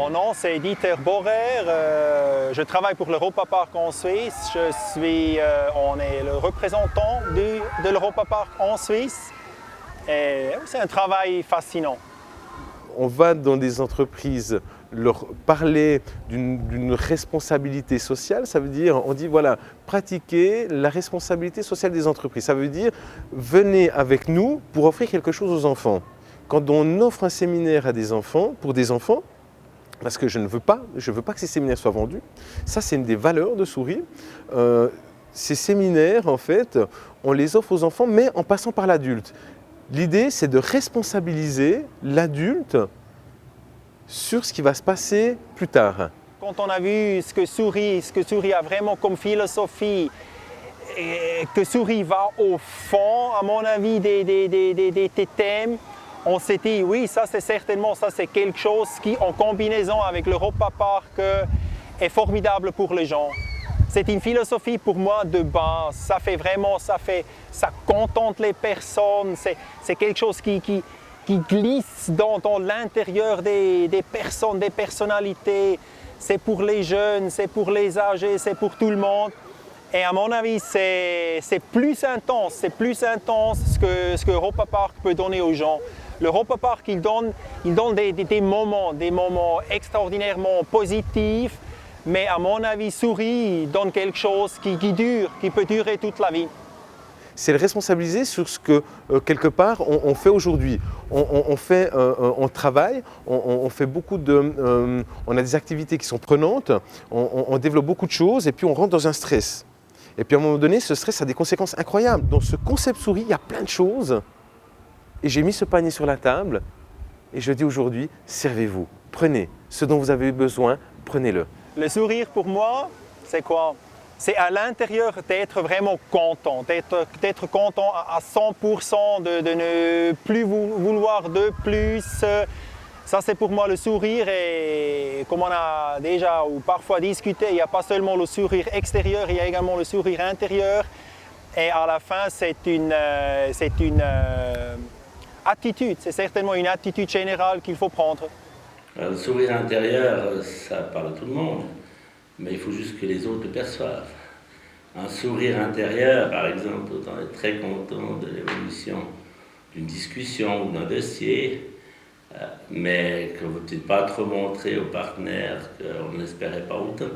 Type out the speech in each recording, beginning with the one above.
Mon nom, c'est Dieter Borer. Je travaille pour l'Europa Park en Suisse. On est le représentant de l'Europa Park en Suisse. Et c'est un travail fascinant. On va dans des entreprises leur parler d'une responsabilité sociale, ça veut dire, on dit voilà, pratiquer la responsabilité sociale des entreprises. Ça veut dire, venez avec nous pour offrir quelque chose aux enfants. Quand on offre un séminaire à des enfants, pour des enfants, parce que je ne veux pas que ces séminaires soient vendus, ça c'est une des valeurs de Sourire. Ces séminaires, en fait, on les offre aux enfants, mais en passant par l'adulte. L'idée, c'est de responsabiliser l'adulte sur ce qui va se passer plus tard. Quand on a vu ce que Sourire a vraiment comme philosophie, et que Sourire va au fond, à mon avis, des thèmes, on s'est dit, oui, ça c'est certainement c'est quelque chose qui, en combinaison avec l'Europa Park, est formidable pour les gens. C'est une philosophie pour moi de base. Ça contente les personnes. C'est quelque chose qui glisse dans l'intérieur des personnes, des personnalités. C'est pour les jeunes, c'est pour les âgés, c'est pour tout le monde. Et à mon avis, c'est plus intense ce que Europa Park peut donner aux gens. L'Europa Park, il donne des moments extraordinairement positifs. Mais à mon avis, Sourire donne quelque chose qui peut durer toute la vie. C'est le responsabiliser sur ce que, quelque part, on fait aujourd'hui. On travaille, on fait beaucoup on a des activités qui sont prenantes, on développe beaucoup de choses et puis on rentre dans un stress. Et puis à un moment donné, ce stress a des conséquences incroyables. Dans ce concept Sourire, il y a plein de choses. Et j'ai mis ce panier sur la table et je dis aujourd'hui, servez-vous, prenez ce dont vous avez besoin, prenez-le. Le sourire pour moi, c'est quoi? C'est à l'intérieur d'être vraiment content, d'être content à 100%, de ne plus vouloir de plus. Ça c'est pour moi le sourire et comme on a déjà ou parfois discuté, il n'y a pas seulement le sourire extérieur, il y a également le sourire intérieur. Et à la fin, c'est une attitude, c'est certainement une attitude générale qu'il faut prendre. Le sourire intérieur, ça parle à tout le monde, mais il faut juste que les autres le perçoivent. Un sourire intérieur, par exemple, autant être très content de l'évolution d'une discussion ou d'un dossier, mais que vous n'êtes pas trop montré au partenaire qu'on n'espérait pas autant.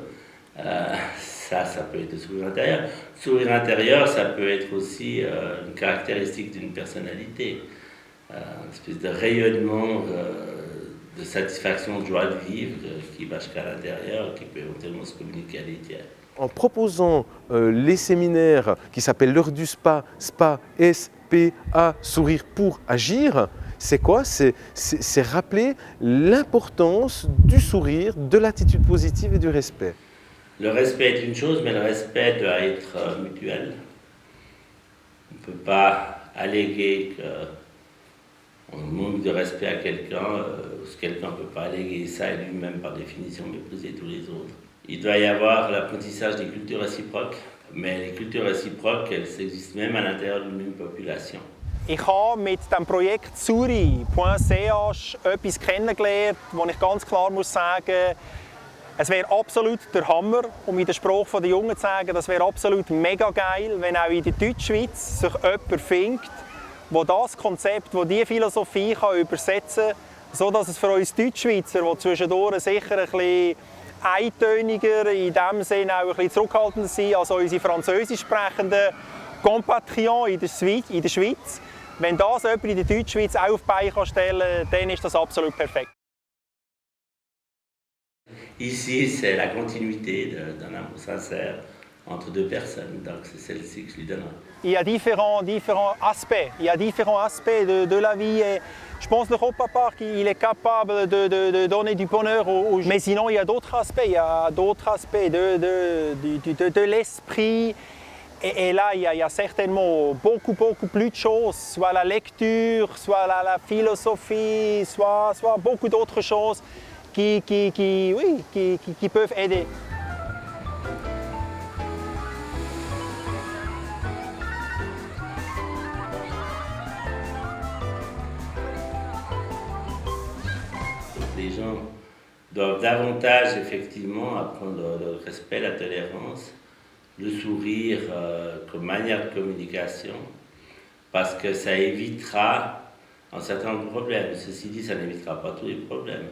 Ça peut être le sourire intérieur. Le sourire intérieur, ça peut être aussi une caractéristique d'une personnalité, une espèce de rayonnement de satisfaction, de joie de vivre qui va jusqu'à l'intérieur, qui peut éventuellement se communiquer à des tiers. En proposant les séminaires qui s'appellent l'heure du SPA, S-P-A, sourire pour agir, c'est quoi? C'est rappeler l'importance du sourire, de l'attitude positive et du respect. Le respect est une chose, mais le respect doit être mutuel. On ne peut pas alléguer qu'on manque de respect à quelqu'un, parce que quelqu'un ne peut pas alléguer ça et lui-même par définition mépriser tous les autres. Il doit y avoir l'apprentissage des cultures réciproques, mais les cultures réciproques, elles existent même à l'intérieur d'une même population. Ich habe mit dem Projekt Suri.ch etwas kennengelernt, wo ich ganz klar muss sagen, es wäre absolut der Hammer, um in den Spruch der Jungen zu sagen, das wäre absolut mega geil, wenn auch in der Deutschschweiz sich jemand findet, der das Konzept, das diese Philosophie kann übersetzen kann, sodass es für uns Deutschschweizer, die zwischendurch sicher ein bisschen eintöniger, in dem Sinne auch ein bisschen zurückhaltender sind als unsere französisch sprechenden Compatriots in der Schweiz. Wenn das jemand in der Deutschschweiz auch auf die Beine stellen kann, dann ist das absolut perfekt. Ici, c'est la continuité d'un amour sincère entre deux personnes, donc c'est celle-ci que je lui donnerai. Il y a différents aspects de la vie. Et je pense que l'Europa Park il est capable de donner du bonheur aux gens. Mais sinon, il y a d'autres aspects. Il y a d'autres aspects de l'esprit. Et là, il y a certainement beaucoup plus de choses, soit la lecture, soit la philosophie, soit beaucoup d'autres choses qui peuvent aider. Les gens doivent davantage effectivement apprendre le respect, la tolérance, le sourire comme manière de communication, parce que ça évitera un certain nombre de problèmes. Ceci dit, ça n'évitera pas tous les problèmes.